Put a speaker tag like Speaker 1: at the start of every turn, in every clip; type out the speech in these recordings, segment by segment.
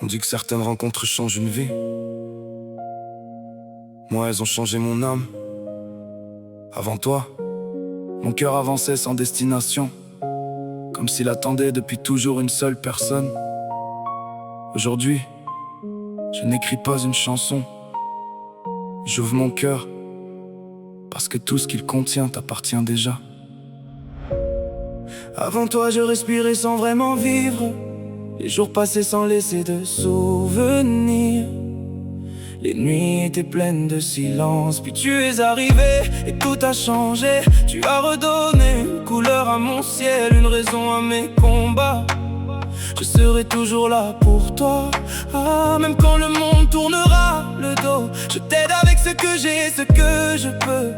Speaker 1: On dit que certaines rencontres changent une vie. Moi, elles ont changé mon âme. Avant toi, mon cœur avançait sans destination, comme s'il attendait depuis toujours une seule personne. Aujourd'hui, je n'écris pas une chanson. J'ouvre mon cœur, parce que tout ce qu'il contient t'appartient déjà. Avant toi, je respirais sans vraiment vivre. Les jours passaient sans laisser de souvenirs. Les nuits étaient pleines de silence. Puis tu es arrivé et tout a changé. Tu as redonné une couleur à mon ciel, une raison à mes combats. Je serai toujours là pour toi. Ah, même quand le monde tournera le dos, je t'aide avec ce que j'ai, ce que je peux.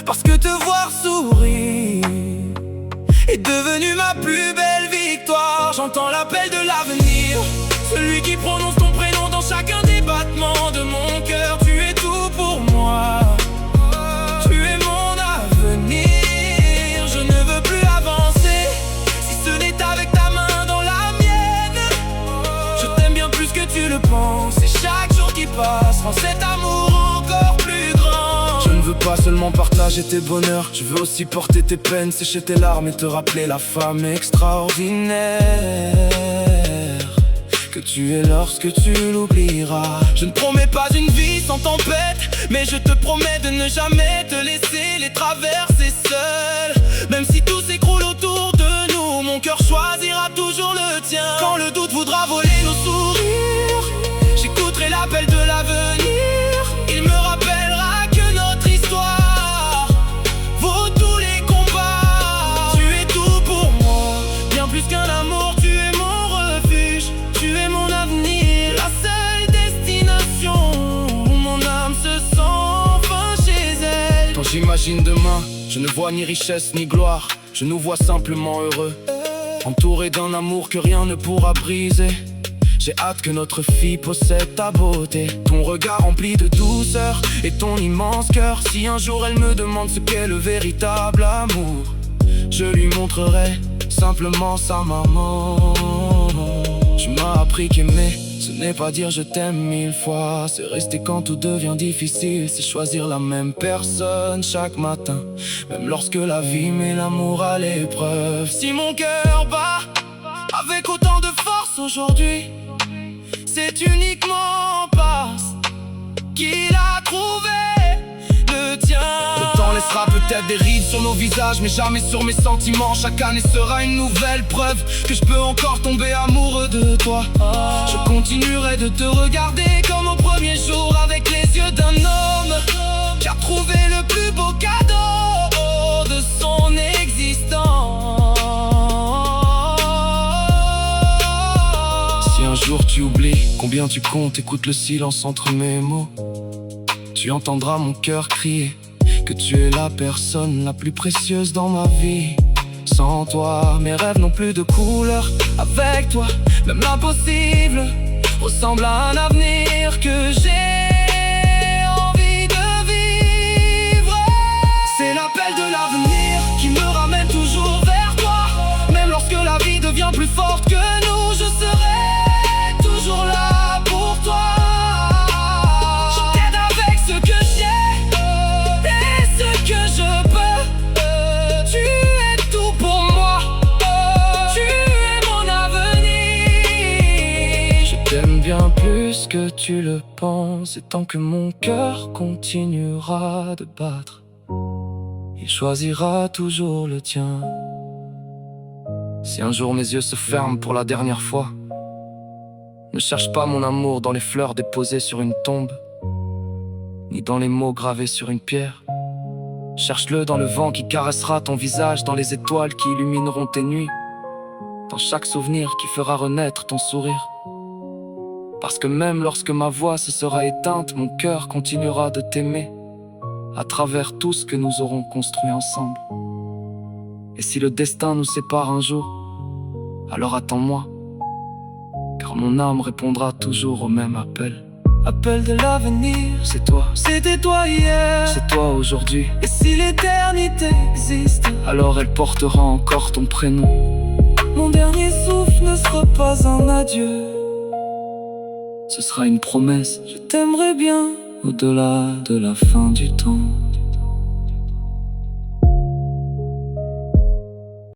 Speaker 1: Parce que te voir sourire est devenu ma plus belle victoire. J'entends l'appel de l'avenir, celui qui prononce ton prénom dans chacun des battements de mon cœur. Tu es tout pour moi, tu es mon avenir. Je ne veux plus avancer si ce n'est avec ta main dans la mienne. Je t'aime bien plus que tu le penses, et chaque jour qui passe rend cet amour encore plus grand. Je ne veux pas seulement partager tes bonheurs, je veux aussi porter tes peines, sécher tes larmes et te rappeler la femme extraordinaire que tu es lorsque tu l'oublieras. Je ne promets pas une vie sans tempête, mais je te promets de ne jamais te laisser les traverser seul. Même si tout s'écroule autour de nous, mon cœur choisira toujours le tien. Quand le doute voudra voler nos sourires, j'écouterai l'appel de l'avenir. Il me rappellera que notre histoire vaut tous les combats. Tu es tout pour moi, bien plus qu'un amour. Tu es mon refuge, tu es mon avenir, la seule destination où mon âme se sent enfin chez elle. Quand j'imagine demain, je ne vois ni richesse ni gloire, je nous vois simplement heureux, entourés d'un amour que rien ne pourra briser. J'ai hâte que notre fille possède ta beauté, ton regard rempli de douceur et ton immense cœur. Si un jour elle me demande ce qu'est le véritable amour, je lui montrerai simplement sa maman. Tu m'as appris qu'aimer, ce n'est pas dire je t'aime 1000 fois. C'est rester quand tout devient difficile, c'est choisir la même personne chaque matin, même lorsque la vie met l'amour à l'épreuve. Si mon cœur bat avec autant de force aujourd'hui, c'est uniquement parce qu'il a trouvé le tien. Le temps laissera peut-être des rides sur nos visages, mais jamais sur mes sentiments. Chaque année sera une nouvelle preuve que je peux encore tomber amoureux de toi. Je continuerai de te regarder comme au premier jour, avec les yeux d'un homme qui a trouvé le plus beau cadeau de son existence. Si un jour tu oublies combien tu comptes, écoute le silence entre mes mots. Tu entendras mon cœur crier que tu es la personne la plus précieuse dans ma vie. Sans toi, mes rêves n'ont plus de couleur. Avec toi, même l'impossible ressemble à un avenir que j'ai envie de vivre. C'est l'appel de l'avenir qui me ramène toujours vers toi. Même lorsque la vie devient plus forte que nous, je serai toujours là pour toi. Bien plus que tu le penses, et tant que mon cœur continuera de battre, il choisira toujours le tien. Si un jour mes yeux se ferment pour la dernière fois, ne cherche pas mon amour dans les fleurs déposées sur une tombe, ni dans les mots gravés sur une pierre. Cherche-le dans le vent qui caressera ton visage, dans les étoiles qui illumineront tes nuits, dans chaque souvenir qui fera renaître ton sourire. Parce que même lorsque ma voix se sera éteinte, mon cœur continuera de t'aimer à travers tout ce que nous aurons construit ensemble. Et si le destin nous sépare un jour, alors attends-moi, car mon âme répondra toujours au même appel. Appel de l'avenir, c'est toi. C'était toi hier, c'est toi aujourd'hui. Et si l'éternité existe, alors elle portera encore ton prénom. Mon dernier souffle ne sera pas un adieu, ce sera une promesse. Je t'aimerai bien au-delà de la fin du temps.